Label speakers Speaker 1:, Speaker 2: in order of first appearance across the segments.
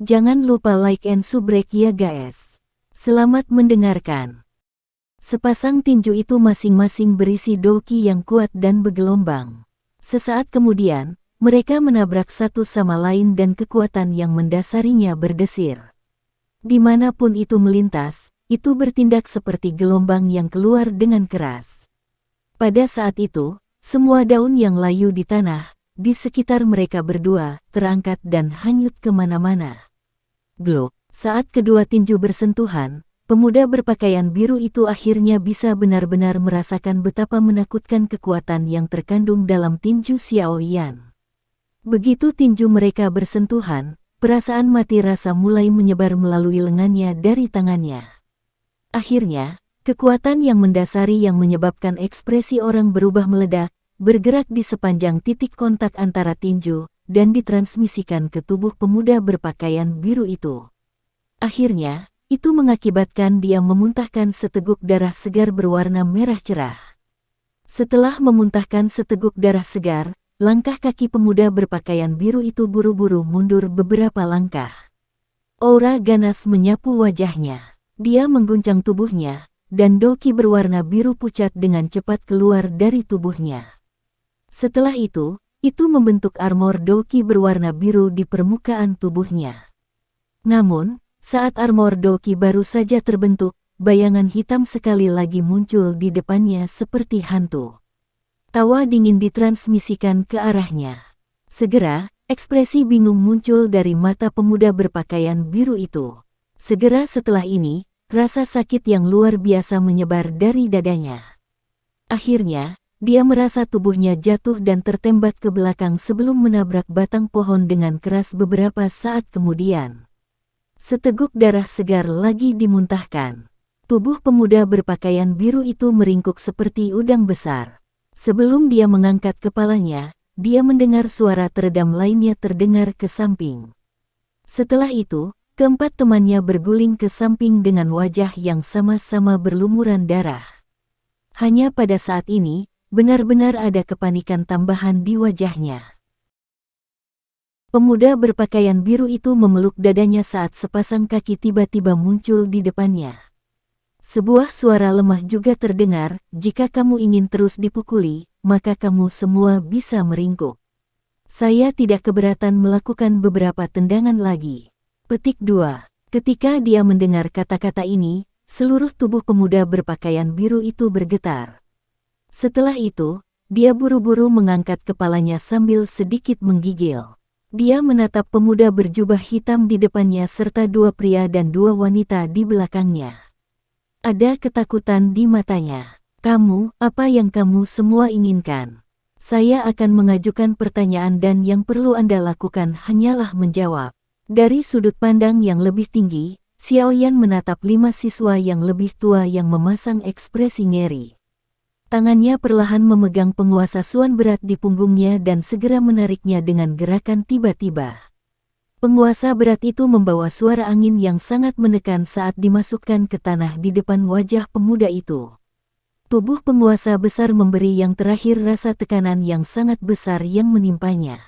Speaker 1: Jangan lupa like and subrek ya guys. Selamat mendengarkan. Sepasang tinju itu masing-masing berisi doki yang kuat dan bergelombang. Sesaat kemudian, mereka menabrak satu sama lain dan kekuatan yang mendasarinya berdesir. Dimanapun itu melintas, itu bertindak seperti gelombang yang keluar dengan keras. Pada saat itu, semua daun yang layu di tanah, di sekitar mereka berdua, terangkat dan hanyut kemana-mana. Glok, saat kedua tinju bersentuhan, pemuda berpakaian biru itu akhirnya bisa benar-benar merasakan betapa menakutkan kekuatan yang terkandung dalam tinju Xiaoyan. Begitu tinju mereka bersentuhan, perasaan mati rasa mulai menyebar melalui lengannya dari tangannya. Akhirnya, kekuatan yang mendasari yang menyebabkan ekspresi orang berubah meledak, bergerak di sepanjang titik kontak antara tinju, dan ditransmisikan ke tubuh pemuda berpakaian biru itu. Akhirnya, itu mengakibatkan dia memuntahkan seteguk darah segar berwarna merah cerah. Setelah memuntahkan seteguk darah segar, langkah kaki pemuda berpakaian biru itu buru-buru mundur beberapa langkah. Aura ganas menyapu wajahnya. Dia mengguncang tubuhnya, dan doki berwarna biru pucat dengan cepat keluar dari tubuhnya. Setelah itu membentuk armor doki berwarna biru di permukaan tubuhnya. Namun, saat armor doki baru saja terbentuk, bayangan hitam sekali lagi muncul di depannya seperti hantu. Tawa dingin ditransmisikan ke arahnya. Segera, ekspresi bingung muncul dari mata pemuda berpakaian biru itu. Segera setelah ini, rasa sakit yang luar biasa menyebar dari dadanya. Akhirnya, dia merasa tubuhnya jatuh dan tertembak ke belakang sebelum menabrak batang pohon dengan keras beberapa saat kemudian. Seteguk darah segar lagi dimuntahkan. Tubuh pemuda berpakaian biru itu meringkuk seperti udang besar. Sebelum dia mengangkat kepalanya, dia mendengar suara teredam lainnya terdengar ke samping. Setelah itu, keempat temannya berguling ke samping dengan wajah yang sama-sama berlumuran darah. Hanya pada saat ini, benar-benar ada kepanikan tambahan di wajahnya. Pemuda berpakaian biru itu memeluk dadanya saat sepasang kaki tiba-tiba muncul di depannya. Sebuah suara lemah juga terdengar, jika kamu ingin terus dipukuli, maka kamu semua bisa meringkuk. Saya tidak keberatan melakukan beberapa tendangan lagi. Petik 2. Ketika dia mendengar kata-kata ini, seluruh tubuh pemuda berpakaian biru itu bergetar. Setelah itu, dia buru-buru mengangkat kepalanya sambil sedikit menggigil. Dia menatap pemuda berjubah hitam di depannya serta dua pria dan dua wanita di belakangnya. Ada ketakutan di matanya. Kamu, apa yang kamu semua inginkan? Saya akan mengajukan pertanyaan dan yang perlu Anda lakukan hanyalah menjawab. Dari sudut pandang yang lebih tinggi, Xiaoyan menatap 5 siswa yang lebih tua yang memasang ekspresi ngeri. Tangannya perlahan memegang penguasa suan berat di punggungnya dan segera menariknya dengan gerakan tiba-tiba. Penguasa berat itu membawa suara angin yang sangat menekan saat dimasukkan ke tanah di depan wajah pemuda itu. Tubuh penguasa besar memberi yang terakhir rasa tekanan yang sangat besar yang menimpanya.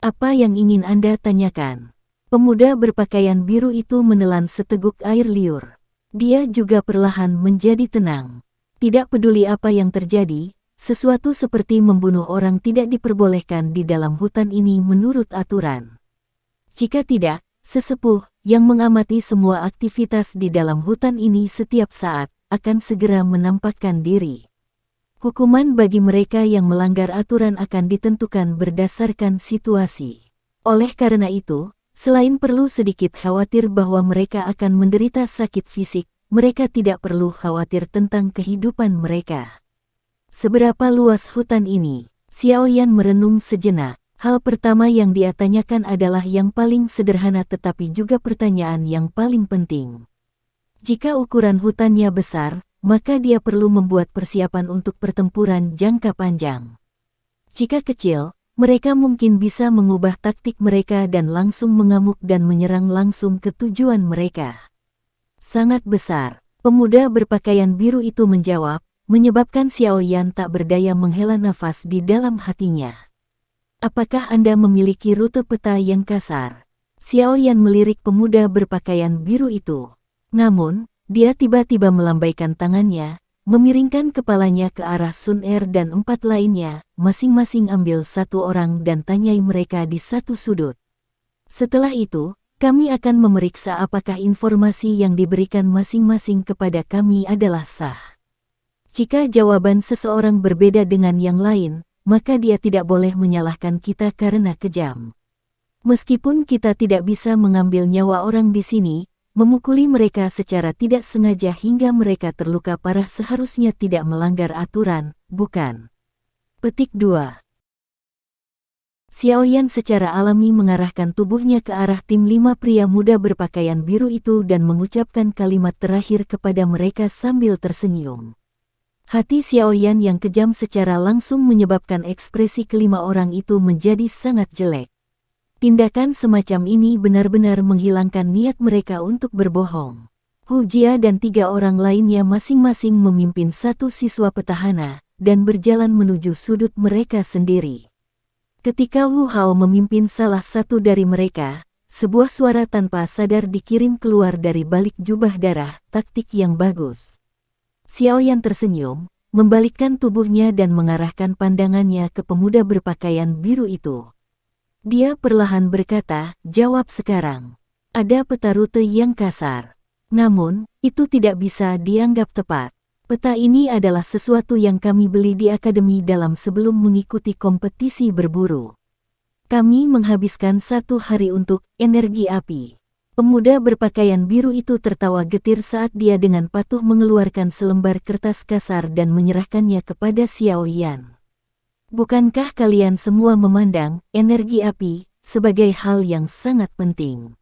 Speaker 1: Apa yang ingin Anda tanyakan? Pemuda berpakaian biru itu menelan seteguk air liur. Dia juga perlahan menjadi tenang. Tidak peduli apa yang terjadi, sesuatu seperti membunuh orang tidak diperbolehkan di dalam hutan ini menurut aturan. Jika tidak, sesepuh yang mengamati semua aktivitas di dalam hutan ini setiap saat akan segera menampakkan diri. Hukuman bagi mereka yang melanggar aturan akan ditentukan berdasarkan situasi. Oleh karena itu, selain perlu sedikit khawatir bahwa mereka akan menderita sakit fisik, mereka tidak perlu khawatir tentang kehidupan mereka. Seberapa luas hutan ini? Xiaoyan merenung sejenak. Hal pertama yang dia tanyakan adalah yang paling sederhana tetapi juga pertanyaan yang paling penting. Jika ukuran hutannya besar, maka dia perlu membuat persiapan untuk pertempuran jangka panjang. Jika kecil, mereka mungkin bisa mengubah taktik mereka dan langsung mengamuk dan menyerang langsung ke tujuan mereka. Sangat besar, pemuda berpakaian biru itu menjawab, menyebabkan Xiaoyan tak berdaya menghela nafas di dalam hatinya. Apakah Anda memiliki rute peta yang kasar? Xiao Yan melirik pemuda berpakaian biru itu. Namun, dia tiba-tiba melambaikan tangannya, memiringkan kepalanya ke arah Sun Er dan 4 lainnya, masing-masing ambil 1 orang dan tanyai mereka di satu sudut. Setelah itu, kami akan memeriksa apakah informasi yang diberikan masing-masing kepada kami adalah sah. Jika jawaban seseorang berbeda dengan yang lain, maka dia tidak boleh menyalahkan kita karena kejam. Meskipun kita tidak bisa mengambil nyawa orang di sini, memukuli mereka secara tidak sengaja hingga mereka terluka parah seharusnya tidak melanggar aturan, bukan? Petik 2. Xiao Yan secara alami mengarahkan tubuhnya ke arah tim 5 pria muda berpakaian biru itu dan mengucapkan kalimat terakhir kepada mereka sambil tersenyum. Hati Xiao Yan yang kejam secara langsung menyebabkan ekspresi kelima orang itu menjadi sangat jelek. Tindakan semacam ini benar-benar menghilangkan niat mereka untuk berbohong. Hu Jia dan 3 orang lainnya masing-masing memimpin 1 siswa petahana, dan berjalan menuju sudut mereka sendiri. Ketika Wu Hao memimpin salah satu dari mereka, sebuah suara tanpa sadar dikirim keluar dari balik jubah darah, taktik yang bagus. Xiao Yan tersenyum, membalikkan tubuhnya dan mengarahkan pandangannya ke pemuda berpakaian biru itu. Dia perlahan berkata, "Jawab sekarang. Ada peta rute yang kasar. Namun, itu tidak bisa dianggap tepat. Peta ini adalah sesuatu yang kami beli di akademi dalam sebelum mengikuti kompetisi berburu. Kami menghabiskan 1 hari untuk energi api." Pemuda berpakaian biru itu tertawa getir saat dia dengan patuh mengeluarkan selembar kertas kasar dan menyerahkannya kepada Xiao Yan. Bukankah kalian semua memandang energi api sebagai hal yang sangat penting?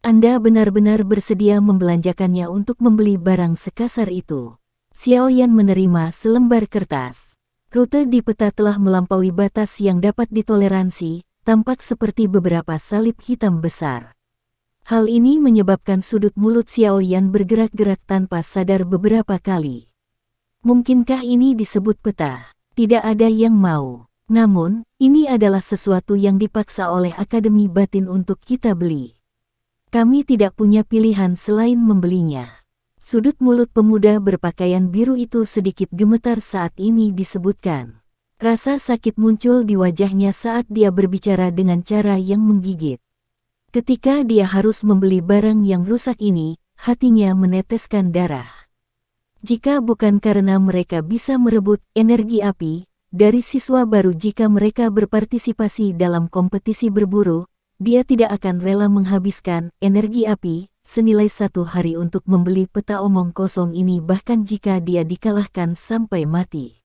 Speaker 1: Anda benar-benar bersedia membelanjakannya untuk membeli barang sekasar itu. Xiao Yan menerima selembar kertas. Rute di peta telah melampaui batas yang dapat ditoleransi, tampak seperti beberapa salib hitam besar. Hal ini menyebabkan sudut mulut Xiao Yan bergerak-gerak tanpa sadar beberapa kali. Mungkinkah ini disebut peta? Tidak ada yang mau. Namun, ini adalah sesuatu yang dipaksa oleh Akademi Batin untuk kita beli. Kami tidak punya pilihan selain membelinya. Sudut mulut pemuda berpakaian biru itu sedikit gemetar saat ini disebutkan. Rasa sakit muncul di wajahnya saat dia berbicara dengan cara yang menggigit. Ketika dia harus membeli barang yang rusak ini, hatinya meneteskan darah. Jika bukan karena mereka bisa merebut energi api dari siswa baru jika mereka berpartisipasi dalam kompetisi berburu, dia tidak akan rela menghabiskan energi api senilai 1 hari untuk membeli peta omong kosong ini bahkan jika dia dikalahkan sampai mati.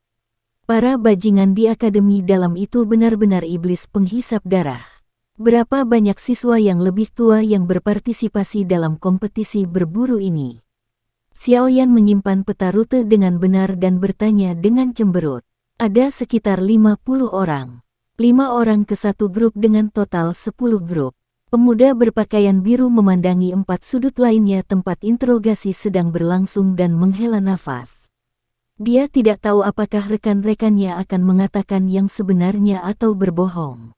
Speaker 1: Para bajingan di akademi dalam itu benar-benar iblis penghisap darah. Berapa banyak siswa yang lebih tua yang berpartisipasi dalam kompetisi berburu ini? Xiao Yan menyimpan peta rute dengan benar dan bertanya dengan cemberut. Ada sekitar 50 orang. 5 orang ke 1 grup dengan total 10 grup. Pemuda berpakaian biru memandangi 4 sudut lainnya tempat interogasi sedang berlangsung dan menghela nafas. Dia tidak tahu apakah rekan-rekannya akan mengatakan yang sebenarnya atau berbohong.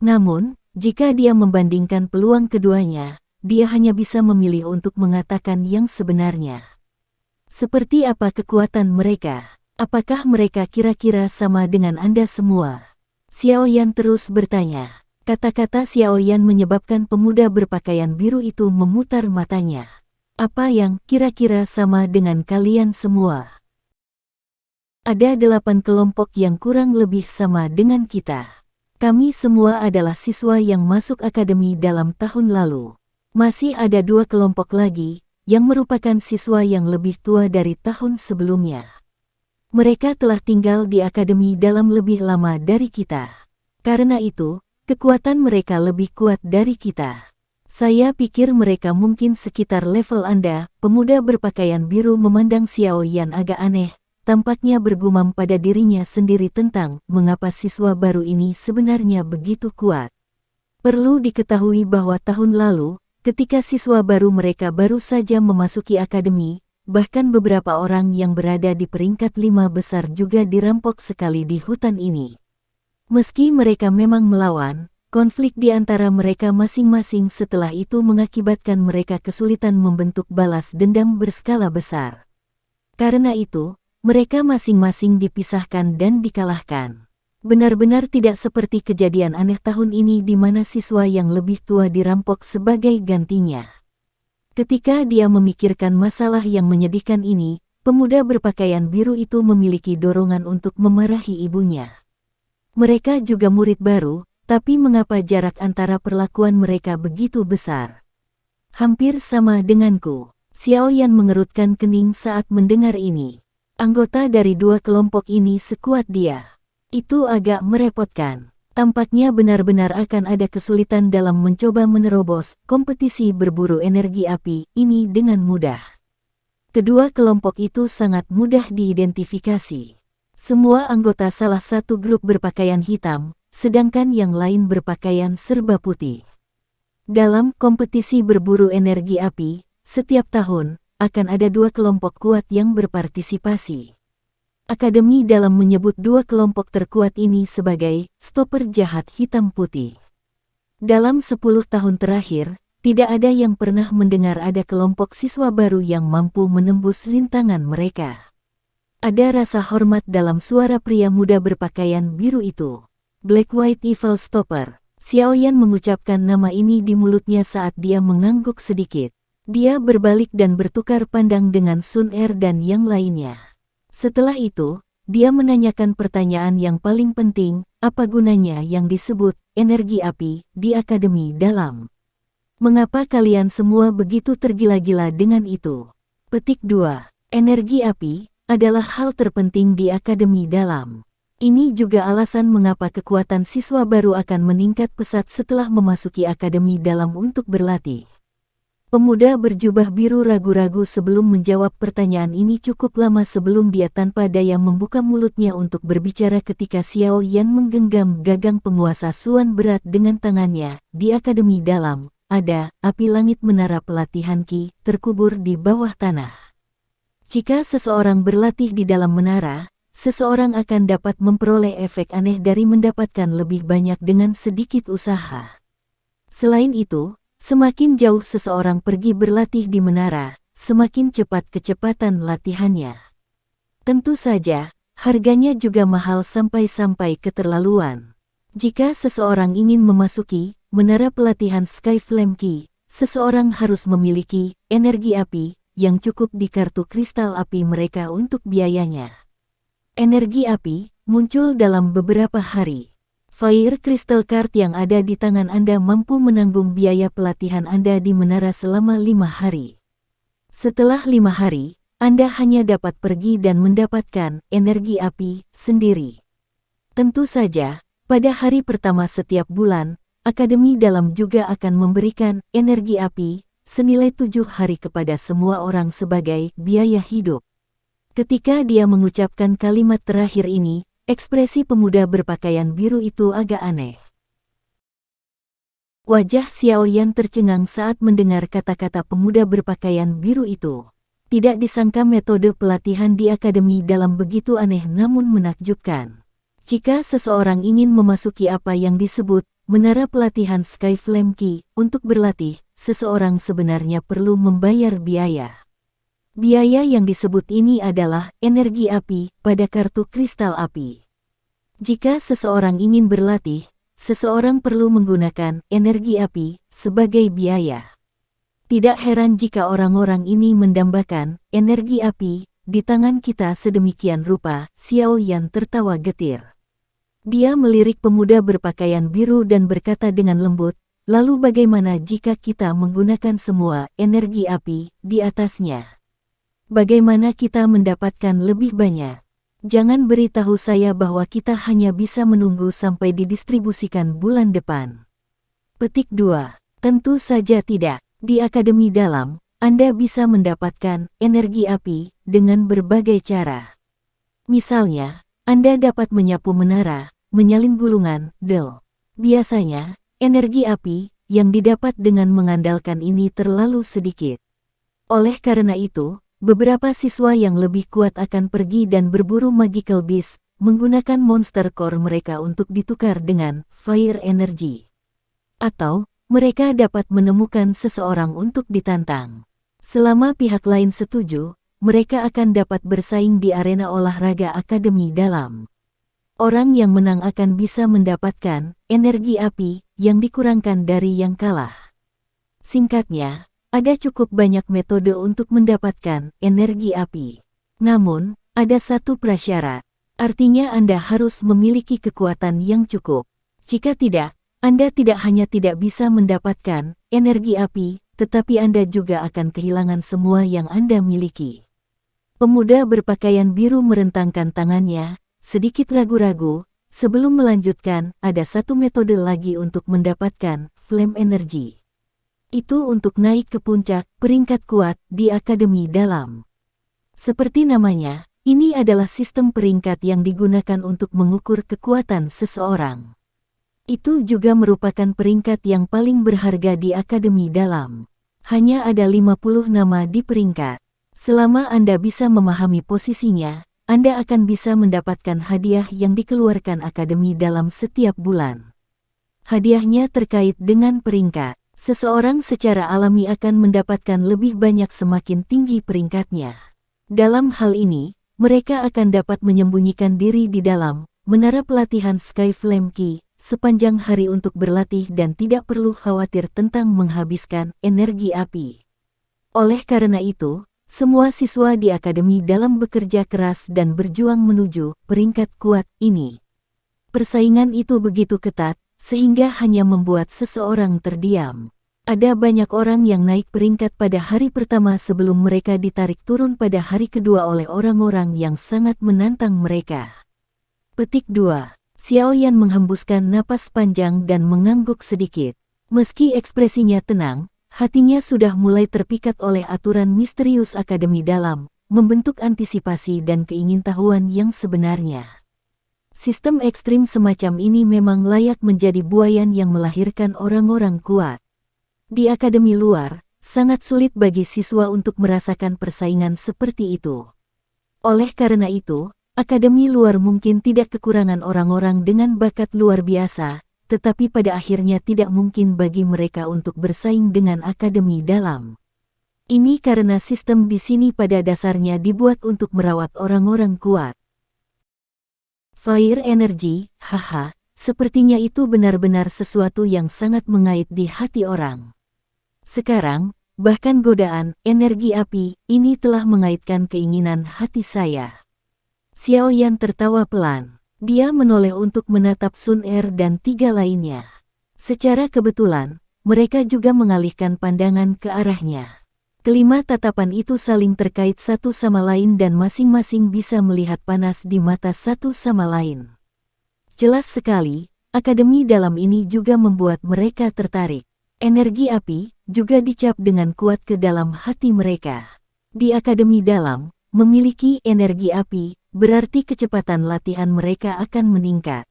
Speaker 1: Namun, jika dia membandingkan peluang keduanya, dia hanya bisa memilih untuk mengatakan yang sebenarnya. Seperti apa kekuatan mereka? Apakah mereka kira-kira sama dengan Anda semua? Xiao Yan terus bertanya. Kata-kata Xiao Yan menyebabkan pemuda berpakaian biru itu memutar matanya. Apa yang kira-kira sama dengan kalian semua? Ada 8 kelompok yang kurang lebih sama dengan kita. Kami semua adalah siswa yang masuk akademi dalam tahun lalu. Masih ada 2 kelompok lagi, yang merupakan siswa yang lebih tua dari tahun sebelumnya. Mereka telah tinggal di akademi dalam lebih lama dari kita. Karena itu, kekuatan mereka lebih kuat dari kita. Saya pikir mereka mungkin sekitar level Anda. Pemuda berpakaian biru memandang Xiao Yan agak aneh, tampaknya bergumam pada dirinya sendiri tentang mengapa siswa baru ini sebenarnya begitu kuat. Perlu diketahui bahwa tahun lalu, ketika siswa baru mereka baru saja memasuki akademi, bahkan beberapa orang yang berada di peringkat 5 besar juga dirampok sekali di hutan ini. Meski mereka memang melawan, Konflik di antara mereka masing-masing setelah itu mengakibatkan mereka kesulitan membentuk balas dendam berskala besar. Karena itu, mereka masing-masing dipisahkan dan dikalahkan. Benar-benar tidak seperti kejadian aneh tahun ini di mana siswa yang lebih tua dirampok sebagai gantinya. Ketika dia memikirkan masalah yang menyedihkan ini, pemuda berpakaian biru itu memiliki dorongan untuk memarahi ibunya. Mereka juga murid baru, tapi mengapa jarak antara perlakuan mereka begitu besar? Hampir sama denganku. Xiao Yan mengerutkan kening saat mendengar ini. Anggota dari dua kelompok ini sekuat dia. Itu agak merepotkan. Tampaknya benar-benar akan ada kesulitan dalam mencoba menerobos kompetisi berburu energi api ini dengan mudah. Kedua kelompok itu sangat mudah diidentifikasi. Semua anggota salah satu grup berpakaian hitam, sedangkan yang lain berpakaian serba putih. Dalam kompetisi berburu energi api, setiap tahun akan ada dua kelompok kuat yang berpartisipasi. Akademi dalam menyebut dua kelompok terkuat ini sebagai stopper jahat hitam putih. Dalam 10 tahun terakhir, tidak ada yang pernah mendengar ada kelompok siswa baru yang mampu menembus rintangan mereka. Ada rasa hormat dalam suara pria muda berpakaian biru itu. Black White Evil Stopper. Xiao Yan mengucapkan nama ini di mulutnya saat dia mengangguk sedikit. Dia berbalik dan bertukar pandang dengan Sun Er dan yang lainnya. Setelah itu, dia menanyakan pertanyaan yang paling penting, apa gunanya yang disebut energi api di Akademi Dalam? Mengapa kalian semua begitu tergila-gila dengan itu? Petik 2. Energi api adalah hal terpenting di Akademi Dalam. Ini juga alasan mengapa kekuatan siswa baru akan meningkat pesat setelah memasuki Akademi Dalam untuk berlatih. Pemuda berjubah biru ragu-ragu sebelum menjawab pertanyaan ini cukup lama sebelum dia tanpa daya membuka mulutnya untuk berbicara ketika Xiao Yan menggenggam gagang penguasa Suan berat dengan tangannya. Di Akademi Dalam, ada api langit menara pelatihan Qi terkubur di bawah tanah. Jika seseorang berlatih di dalam menara, seseorang akan dapat memperoleh efek aneh dari mendapatkan lebih banyak dengan sedikit usaha. Selain itu, semakin jauh seseorang pergi berlatih di menara, semakin cepat kecepatan latihannya. Tentu saja, harganya juga mahal sampai keterlaluan. Jika seseorang ingin memasuki menara pelatihan Sky Flame Qi, seseorang harus memiliki energi api yang cukup di kartu kristal api mereka untuk biayanya. Energi api muncul dalam beberapa hari. Fire Crystal Card yang ada di tangan Anda mampu menanggung biaya pelatihan Anda di menara selama 5 hari. Setelah 5 hari, Anda hanya dapat pergi dan mendapatkan energi api sendiri. Tentu saja, pada hari pertama setiap bulan, Akademi Dalam juga akan memberikan energi api senilai 7 hari kepada semua orang sebagai biaya hidup. Ketika dia mengucapkan kalimat terakhir ini, ekspresi pemuda berpakaian biru itu agak aneh. Wajah Xiao Yan tercengang saat mendengar kata-kata pemuda berpakaian biru itu. Tidak disangka metode pelatihan di Akademi Dalam begitu aneh namun menakjubkan. Jika seseorang ingin memasuki apa yang disebut menara pelatihan Sky Flame Qi untuk berlatih, seseorang sebenarnya perlu membayar biaya. Biaya yang disebut ini adalah energi api pada kartu kristal api. Jika seseorang ingin berlatih, seseorang perlu menggunakan energi api sebagai biaya. Tidak heran jika orang-orang ini mendambakan energi api di tangan kita sedemikian rupa. Xiao Yan tertawa getir. Dia melirik pemuda berpakaian biru dan berkata dengan lembut, lalu bagaimana jika kita menggunakan semua energi api di atasnya? Bagaimana kita mendapatkan lebih banyak? Jangan beritahu saya bahwa kita hanya bisa menunggu sampai didistribusikan bulan depan. Petik 2. Tentu saja tidak. Di Akademi Dalam, Anda bisa mendapatkan energi api dengan berbagai cara. Misalnya, Anda dapat menyapu menara, menyalin gulungan, Biasanya, energi api yang didapat dengan mengandalkan ini terlalu sedikit. Oleh karena itu, beberapa siswa yang lebih kuat akan pergi dan berburu Magical Beast, menggunakan monster core mereka untuk ditukar dengan Fire Energy. Atau, mereka dapat menemukan seseorang untuk ditantang. Selama pihak lain setuju, mereka akan dapat bersaing di arena olahraga akademi dalam. Orang yang menang akan bisa mendapatkan energi api yang dikurangkan dari yang kalah. Singkatnya, ada cukup banyak metode untuk mendapatkan energi api. Namun, ada satu prasyarat. Artinya Anda harus memiliki kekuatan yang cukup. Jika tidak, Anda tidak hanya tidak bisa mendapatkan energi api, tetapi Anda juga akan kehilangan semua yang Anda miliki. Pemuda berpakaian biru merentangkan tangannya, sedikit ragu-ragu. Sebelum melanjutkan, ada satu metode lagi untuk mendapatkan flame energy. Itu untuk naik ke puncak peringkat kuat di akademi dalam. Seperti namanya, ini adalah sistem peringkat yang digunakan untuk mengukur kekuatan seseorang. Itu juga merupakan peringkat yang paling berharga di akademi dalam. Hanya ada 50 nama di peringkat. Selama Anda bisa memahami posisinya, Anda akan bisa mendapatkan hadiah yang dikeluarkan akademi dalam setiap bulan. Hadiahnya terkait dengan peringkat. Seseorang secara alami akan mendapatkan lebih banyak semakin tinggi peringkatnya. Dalam hal ini, mereka akan dapat menyembunyikan diri di dalam menara pelatihan Sky Flame Key sepanjang hari untuk berlatih dan tidak perlu khawatir tentang menghabiskan energi api. Oleh karena itu, semua siswa di akademi dalam bekerja keras dan berjuang menuju peringkat kuat ini. Persaingan itu begitu ketat, sehingga hanya membuat seseorang terdiam. Ada banyak orang yang naik peringkat pada hari pertama sebelum mereka ditarik turun pada hari kedua oleh orang-orang yang sangat menantang mereka. Petik 2. Xiao Yan menghembuskan napas panjang dan mengangguk sedikit. Meski ekspresinya tenang, hatinya sudah mulai terpikat oleh aturan misterius akademi dalam, membentuk antisipasi dan keingintahuan yang sebenarnya. Sistem ekstrim semacam ini memang layak menjadi buayan yang melahirkan orang-orang kuat. Di akademi luar, sangat sulit bagi siswa untuk merasakan persaingan seperti itu. Oleh karena itu, akademi luar mungkin tidak kekurangan orang-orang dengan bakat luar biasa, tetapi pada akhirnya tidak mungkin bagi mereka untuk bersaing dengan akademi dalam. Ini karena sistem di sini pada dasarnya dibuat untuk merawat orang-orang kuat. Fire energy, haha, sepertinya itu benar-benar sesuatu yang sangat mengait di hati orang. Sekarang, bahkan godaan energi api ini telah mengaitkan keinginan hati saya. Xiao Yan tertawa pelan. Dia menoleh untuk menatap Sun Er dan tiga lainnya. Secara kebetulan, mereka juga mengalihkan pandangan ke arahnya. Kelima tatapan itu saling terkait satu sama lain dan masing-masing bisa melihat panas di mata satu sama lain. Jelas sekali, akademi dalam ini juga membuat mereka tertarik. Energi api juga dicap dengan kuat ke dalam hati mereka. Di akademi dalam, memiliki energi api berarti kecepatan latihan mereka akan meningkat.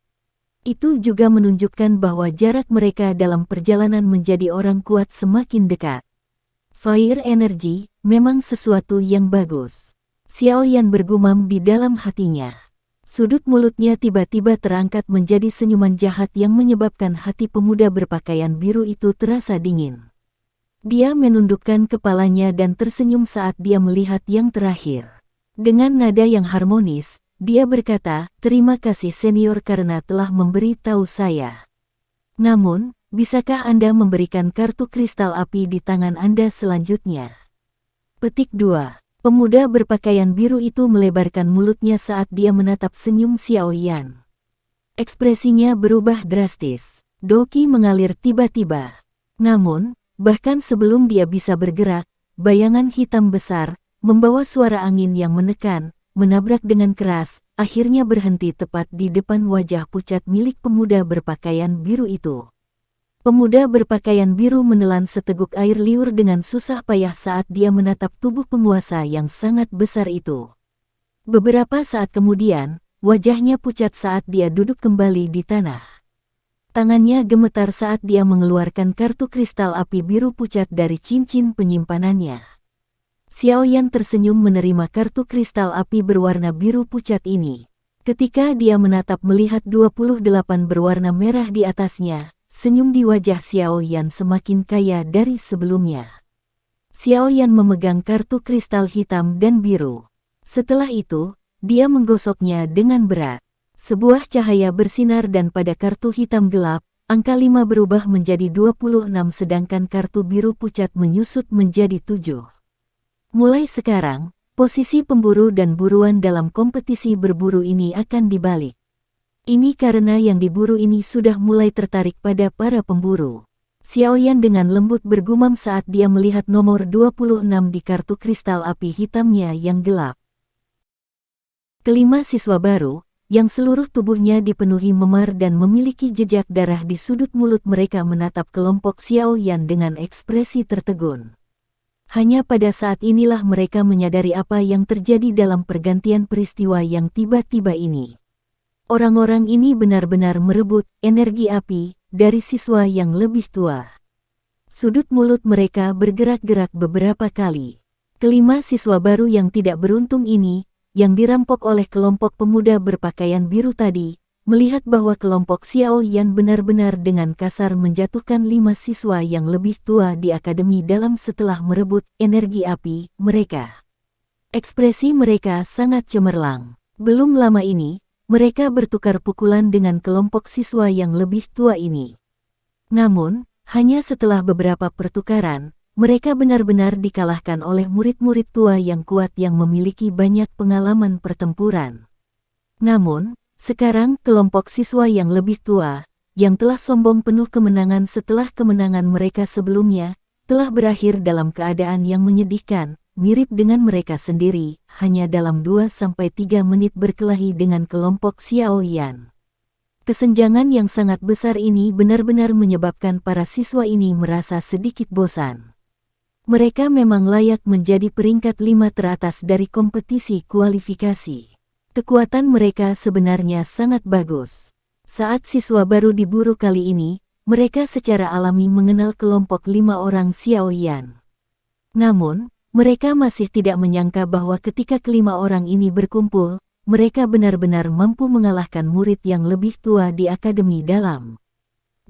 Speaker 1: Itu juga menunjukkan bahwa jarak mereka dalam perjalanan menjadi orang kuat semakin dekat. Fire energy memang sesuatu yang bagus. Xiao Yan bergumam di dalam hatinya. Sudut mulutnya tiba-tiba terangkat menjadi senyuman jahat yang menyebabkan hati pemuda berpakaian biru itu terasa dingin. Dia menundukkan kepalanya dan tersenyum saat dia melihat yang terakhir. Dengan nada yang harmonis, dia berkata, "Terima kasih senior karena telah memberi tahu saya. Namun, bisakah Anda memberikan kartu kristal api di tangan Anda selanjutnya?" Petik 2. Pemuda berpakaian biru itu melebarkan mulutnya saat dia menatap senyum Xiao Yan. Ekspresinya berubah drastis. Doki mengalir tiba-tiba. Namun, bahkan sebelum dia bisa bergerak, bayangan hitam besar, membawa suara angin yang menekan, menabrak dengan keras, akhirnya berhenti tepat di depan wajah pucat milik pemuda berpakaian biru itu. Pemuda berpakaian biru menelan seteguk air liur dengan susah payah saat dia menatap tubuh penguasa yang sangat besar itu. Beberapa saat kemudian, wajahnya pucat saat dia duduk kembali di tanah. Tangannya gemetar saat dia mengeluarkan kartu kristal api biru pucat dari cincin penyimpanannya. Xiao Yan tersenyum menerima kartu kristal api berwarna biru pucat ini. Ketika dia menatap melihat 28 berwarna merah di atasnya, senyum di wajah Xiao Yan semakin kaya dari sebelumnya. Xiao Yan memegang kartu kristal hitam dan biru. Setelah itu, dia menggosoknya dengan berat. Sebuah cahaya bersinar dan pada kartu hitam gelap, angka 5 berubah menjadi 26 sedangkan kartu biru pucat menyusut menjadi 7. Mulai sekarang, posisi pemburu dan buruan dalam kompetisi berburu ini akan dibalik. Ini karena yang diburu ini sudah mulai tertarik pada para pemburu. Xiao Yan dengan lembut bergumam saat dia melihat nomor 26 di kartu kristal api hitamnya yang gelap. Kelima siswa baru, yang seluruh tubuhnya dipenuhi memar dan memiliki jejak darah di sudut mulut mereka menatap kelompok Xiao Yan dengan ekspresi tertegun. Hanya pada saat inilah mereka menyadari apa yang terjadi dalam pergantian peristiwa yang tiba-tiba ini. Orang-orang ini benar-benar merebut energi api dari siswa yang lebih tua. Sudut mulut mereka bergerak-gerak beberapa kali. Kelima siswa baru yang tidak beruntung ini, yang dirampok oleh kelompok pemuda berpakaian biru tadi, melihat bahwa kelompok Xiao Yan benar-benar dengan kasar menjatuhkan 5 siswa yang lebih tua di akademi dalam setelah merebut energi api mereka. Ekspresi mereka sangat cemerlang. Belum lama ini, mereka bertukar pukulan dengan kelompok siswa yang lebih tua ini. Namun, hanya setelah beberapa pertukaran, mereka benar-benar dikalahkan oleh murid-murid tua yang kuat yang memiliki banyak pengalaman pertempuran. Namun, sekarang kelompok siswa yang lebih tua, yang telah sombong penuh kemenangan setelah kemenangan mereka sebelumnya, telah berakhir dalam keadaan yang menyedihkan, mirip dengan mereka sendiri, hanya dalam 2-3 menit berkelahi dengan kelompok Xiao Yan. Kesenjangan yang sangat besar ini benar-benar menyebabkan para siswa ini merasa sedikit bosan. Mereka memang layak menjadi peringkat 5 teratas dari kompetisi kualifikasi. Kekuatan mereka sebenarnya sangat bagus. Saat siswa baru diburu kali ini, mereka secara alami mengenal kelompok 5 orang Xiao Yan. Namun, mereka masih tidak menyangka bahwa ketika kelima orang ini berkumpul, mereka benar-benar mampu mengalahkan murid yang lebih tua di akademi dalam.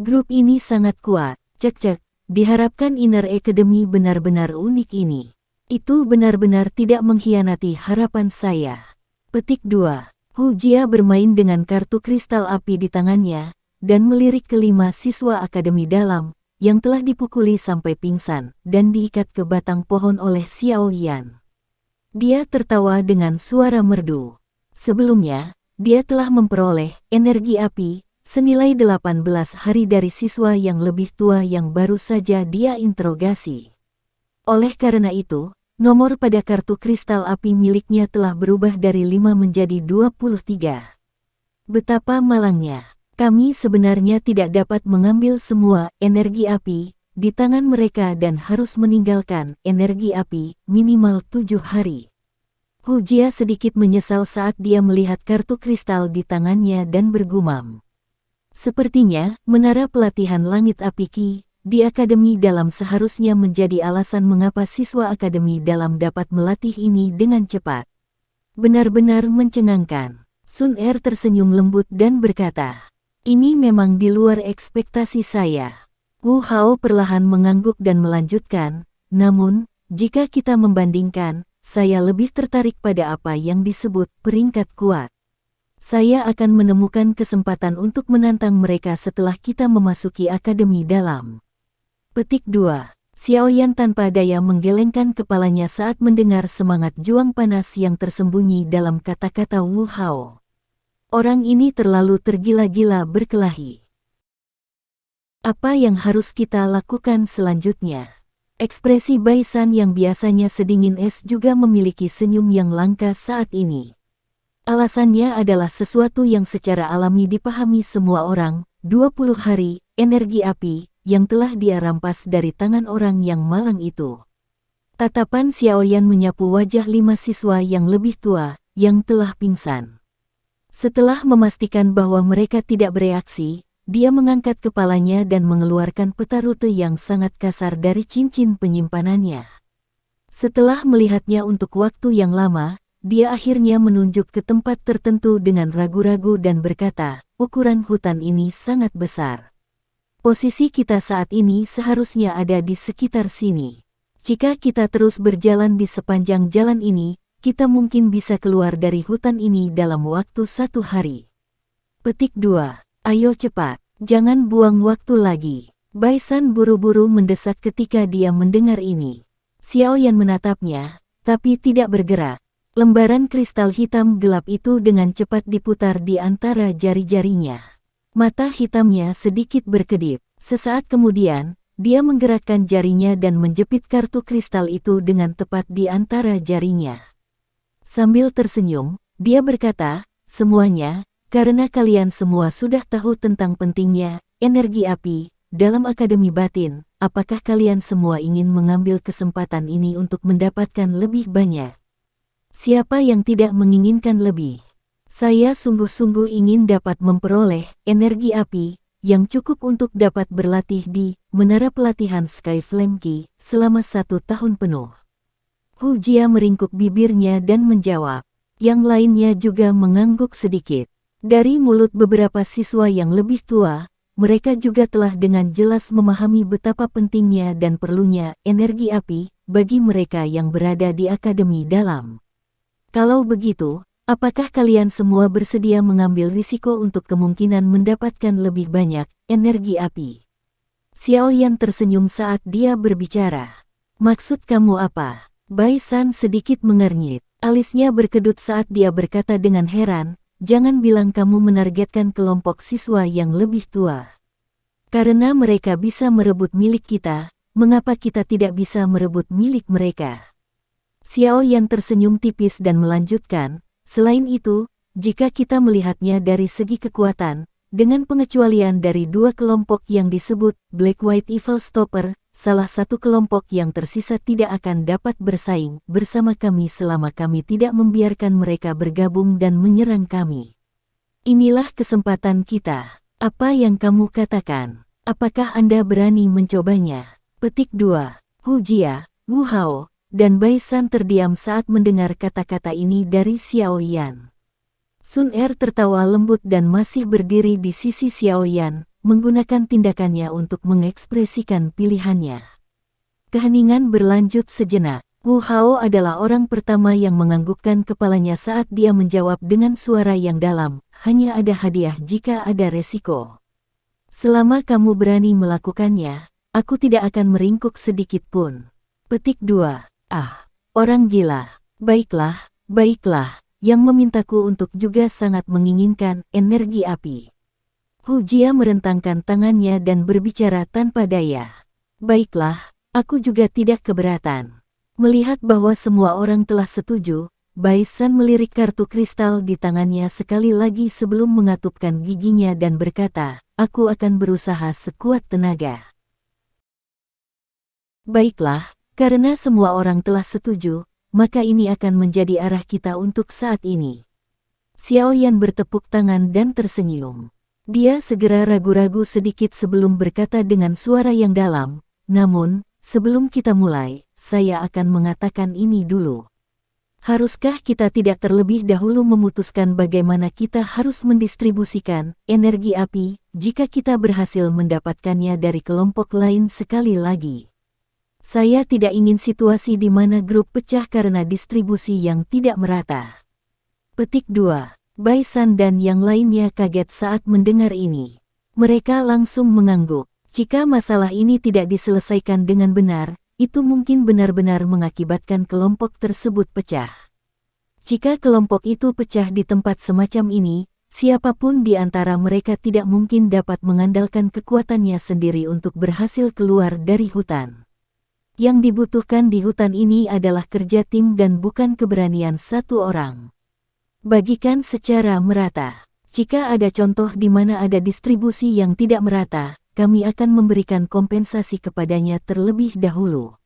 Speaker 1: Grup ini sangat kuat, cek-cek. Diharapkan Inner Academy benar-benar unik ini. Itu benar-benar tidak mengkhianati harapan saya. Petik 2. Hu Jia bermain dengan kartu kristal api di tangannya, dan melirik kelima siswa akademi dalam, yang telah dipukuli sampai pingsan, dan diikat ke batang pohon oleh Xiao Yan. Dia tertawa dengan suara merdu. Sebelumnya, dia telah memperoleh energi api, senilai 18 hari dari siswa yang lebih tua yang baru saja dia interogasi. Oleh karena itu, nomor pada kartu kristal api miliknya telah berubah dari 5 menjadi 23. Betapa malangnya, kami sebenarnya tidak dapat mengambil semua energi api di tangan mereka dan harus meninggalkan energi api minimal 7 hari. Hu Jia sedikit menyesal saat dia melihat kartu kristal di tangannya dan bergumam. Sepertinya, menara pelatihan langit api Qi di akademi dalam seharusnya menjadi alasan mengapa siswa akademi dalam dapat melatih ini dengan cepat. Benar-benar mencengangkan. Sun Er tersenyum lembut dan berkata, "Ini memang di luar ekspektasi saya." Wu Hao perlahan mengangguk dan melanjutkan, "Namun, jika kita membandingkan, saya lebih tertarik pada apa yang disebut peringkat kuat. Saya akan menemukan kesempatan untuk menantang mereka setelah kita memasuki akademi dalam." Petik 2. Xiao Yan tanpa daya menggelengkan kepalanya saat mendengar semangat juang panas yang tersembunyi dalam kata-kata Wu Hao. Orang ini terlalu tergila-gila berkelahi. Apa yang harus kita lakukan selanjutnya? Ekspresi Baisan yang biasanya sedingin es juga memiliki senyum yang langka saat ini. Alasannya adalah sesuatu yang secara alami dipahami semua orang, 20 hari, energi api, yang telah dia rampas dari tangan orang yang malang itu. Tatapan Xiao Yan menyapu wajah 5 siswa yang lebih tua, yang telah pingsan. Setelah memastikan bahwa mereka tidak bereaksi, dia mengangkat kepalanya dan mengeluarkan peta rute yang sangat kasar dari cincin penyimpanannya. Setelah melihatnya untuk waktu yang lama, dia akhirnya menunjuk ke tempat tertentu dengan ragu-ragu dan berkata, "Ukuran hutan ini sangat besar. Posisi kita saat ini seharusnya ada di sekitar sini. Jika kita terus berjalan di sepanjang jalan ini, kita mungkin bisa keluar dari hutan ini dalam waktu 1 hari. Petik 2. Ayo cepat, jangan buang waktu lagi. Baisan buru-buru mendesak ketika dia mendengar ini. Xiaoyan menatapnya, tapi tidak bergerak. Lembaran kristal hitam gelap itu dengan cepat diputar di antara jari-jarinya. Mata hitamnya sedikit berkedip. Sesaat kemudian, dia menggerakkan jarinya dan menjepit kartu kristal itu dengan tepat di antara jarinya. Sambil tersenyum, dia berkata, "Semuanya, karena kalian semua sudah tahu tentang pentingnya energi api dalam Akademi Batin, apakah kalian semua ingin mengambil kesempatan ini untuk mendapatkan lebih banyak? Siapa yang tidak menginginkan lebih? Saya sungguh-sungguh ingin dapat memperoleh energi api yang cukup untuk dapat berlatih di Menara Pelatihan Sky Flame Key selama 1 tahun penuh." Hu Jia meringkuk bibirnya dan menjawab. Yang lainnya juga mengangguk sedikit. Dari mulut beberapa siswa yang lebih tua, mereka juga telah dengan jelas memahami betapa pentingnya dan perlunya energi api bagi mereka yang berada di Akademi Dalam. Kalau begitu, apakah kalian semua bersedia mengambil risiko untuk kemungkinan mendapatkan lebih banyak energi api? Xiaoyan tersenyum saat dia berbicara. Maksud kamu apa? Baisan sedikit mengernyit. Alisnya berkedut saat dia berkata dengan heran, "Jangan bilang kamu menargetkan kelompok siswa yang lebih tua. Karena mereka bisa merebut milik kita, mengapa kita tidak bisa merebut milik mereka?" Xiaoyan tersenyum tipis dan melanjutkan, "Selain itu, jika kita melihatnya dari segi kekuatan, dengan pengecualian dari 2 kelompok yang disebut Black White Evil Stopper, salah satu kelompok yang tersisa tidak akan dapat bersaing bersama kami selama kami tidak membiarkan mereka bergabung dan menyerang kami. Inilah kesempatan kita. Apa yang kamu katakan? Apakah Anda berani mencobanya?" Petik 2. Hu Jia, Wu Hao, dan Baisan terdiam saat mendengar kata-kata ini dari Xiaoyan. Sun Er tertawa lembut dan masih berdiri di sisi Xiaoyan, menggunakan tindakannya untuk mengekspresikan pilihannya. Keheningan berlanjut sejenak. Wu Hao adalah orang pertama yang menganggukkan kepalanya saat dia menjawab dengan suara yang dalam, "Hanya ada hadiah jika ada resiko. Selama kamu berani melakukannya, aku tidak akan meringkuk sedikit pun." Petik 2. "Ah, orang gila. Baiklah, baiklah, yang memintaku untuk juga sangat menginginkan energi api." Hu Jia merentangkan tangannya dan berbicara tanpa daya. "Baiklah, aku juga tidak keberatan." Melihat bahwa semua orang telah setuju, Baisan melirik kartu kristal di tangannya sekali lagi sebelum mengatupkan giginya dan berkata, "Aku akan berusaha sekuat tenaga." "Baiklah, karena semua orang telah setuju, maka ini akan menjadi arah kita untuk saat ini." Xiaoyan bertepuk tangan dan tersenyum. Dia segera ragu-ragu sedikit sebelum berkata dengan suara yang dalam, "Namun, sebelum kita mulai, saya akan mengatakan ini dulu. Haruskah kita tidak terlebih dahulu memutuskan bagaimana kita harus mendistribusikan energi api jika kita berhasil mendapatkannya dari kelompok lain sekali lagi? Saya tidak ingin situasi di mana grup pecah karena distribusi yang tidak merata." Petik 2. Baisan dan yang lainnya kaget saat mendengar ini. Mereka langsung mengangguk. Jika masalah ini tidak diselesaikan dengan benar, itu mungkin benar-benar mengakibatkan kelompok tersebut pecah. Jika kelompok itu pecah di tempat semacam ini, siapapun di antara mereka tidak mungkin dapat mengandalkan kekuatannya sendiri untuk berhasil keluar dari hutan. Yang dibutuhkan di hutan ini adalah kerja tim dan bukan keberanian satu orang. Bagikan secara merata. Jika ada contoh di mana ada distribusi yang tidak merata, kami akan memberikan kompensasi kepadanya terlebih dahulu.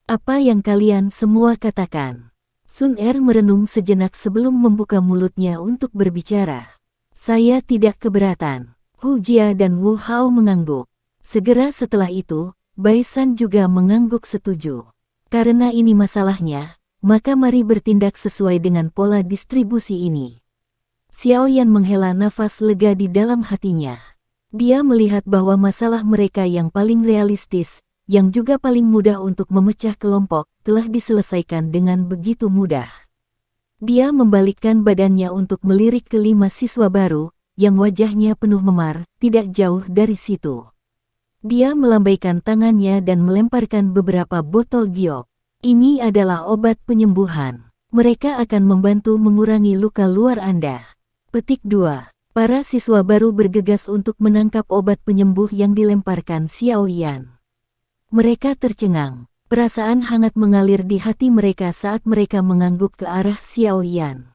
Speaker 1: Apa yang kalian semua katakan? Sun Er merenung sejenak sebelum membuka mulutnya untuk berbicara. "Saya tidak keberatan." Hu Jia dan Wu Hao mengangguk. Segera setelah itu, Baisan juga mengangguk setuju. Karena ini masalahnya, maka mari bertindak sesuai dengan pola distribusi ini. Xiaoyan menghela nafas lega di dalam hatinya. Dia melihat bahwa masalah mereka yang paling realistis, yang juga paling mudah untuk memecah kelompok, telah diselesaikan dengan begitu mudah. Dia membalikkan badannya untuk melirik ke 5 siswa baru, yang wajahnya penuh memar, tidak jauh dari situ. Dia melambaikan tangannya dan melemparkan beberapa botol giok. Ini adalah obat penyembuhan. Mereka akan membantu mengurangi luka luar Anda. Petik 2. Para siswa baru bergegas untuk menangkap obat penyembuh yang dilemparkan Xiao Yan. Mereka tercengang. Perasaan hangat mengalir di hati mereka saat mereka mengangguk ke arah Xiao Yan.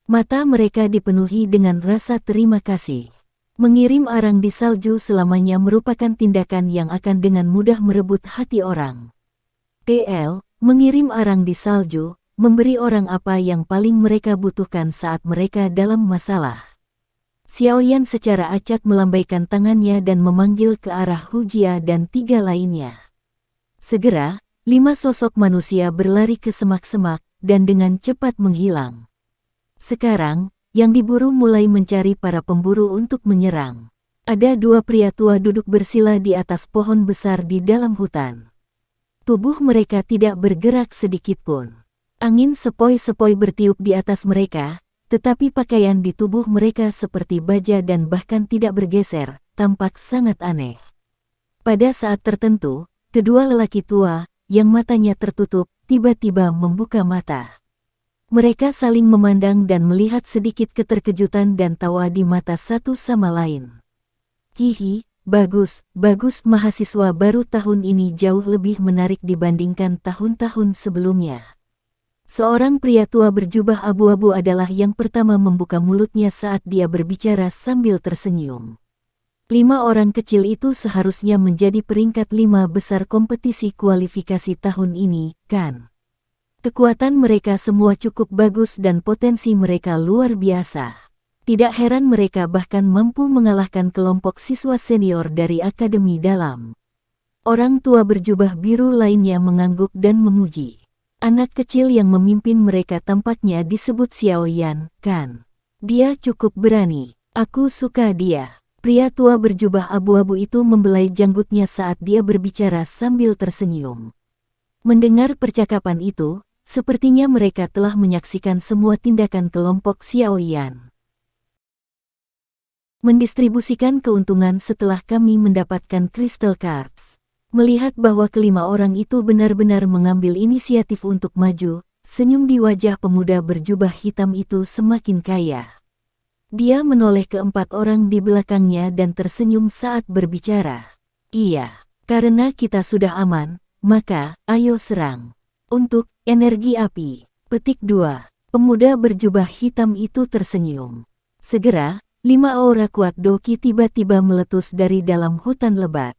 Speaker 1: Mata mereka dipenuhi dengan rasa terima kasih. Mengirim arang di salju selamanya merupakan tindakan yang akan dengan mudah merebut hati orang. Mengirim arang di salju, memberi orang apa yang paling mereka butuhkan saat mereka dalam masalah. Xiao Yan secara acak melambaikan tangannya dan memanggil ke arah Hu Jia dan 3 lainnya. Segera, 5 sosok manusia berlari ke semak-semak, dan dengan cepat menghilang. Sekarang, yang diburu mulai mencari para pemburu untuk menyerang. Ada 2 pria tua duduk bersila di atas pohon besar di dalam hutan. Tubuh mereka tidak bergerak sedikitpun. Angin sepoi-sepoi bertiup di atas mereka, tetapi pakaian di tubuh mereka seperti baja dan bahkan tidak bergeser, tampak sangat aneh. Pada saat tertentu, kedua lelaki tua, yang matanya tertutup, tiba-tiba membuka mata. Mereka saling memandang dan melihat sedikit keterkejutan dan tawa di mata satu sama lain. Hihi, bagus, mahasiswa baru tahun ini jauh lebih menarik dibandingkan tahun-tahun sebelumnya. Seorang pria tua berjubah abu-abu adalah yang pertama membuka mulutnya saat dia berbicara sambil tersenyum. 5 orang kecil itu seharusnya menjadi peringkat 5 besar kompetisi kualifikasi tahun ini, kan? Kekuatan mereka semua cukup bagus dan potensi mereka luar biasa. Tidak heran mereka bahkan mampu mengalahkan kelompok siswa senior dari Akademi Dalam. Orang tua berjubah biru lainnya mengangguk dan memuji. Anak kecil yang memimpin mereka tampaknya disebut Xiao Yan, kan? Dia cukup berani. Aku suka dia. Pria tua berjubah abu-abu itu membelai janggutnya saat dia berbicara sambil tersenyum. Mendengar percakapan itu, sepertinya mereka telah menyaksikan semua tindakan kelompok Xiao Yan. Mendistribusikan keuntungan setelah kami mendapatkan Crystal Cards. Melihat bahwa kelima orang itu benar-benar mengambil inisiatif untuk maju, senyum di wajah pemuda berjubah hitam itu semakin kaya. Dia menoleh ke 4 orang di belakangnya dan tersenyum saat berbicara. Iya, karena kita sudah aman, maka ayo serang. Untuk energi api. Petik 2. Pemuda berjubah hitam itu tersenyum. Segera, 5 aura kuat Doki tiba-tiba meletus dari dalam hutan lebat.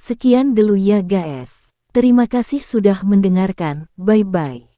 Speaker 1: Sekian dulu ya guys. Terima kasih sudah mendengarkan, bye-bye.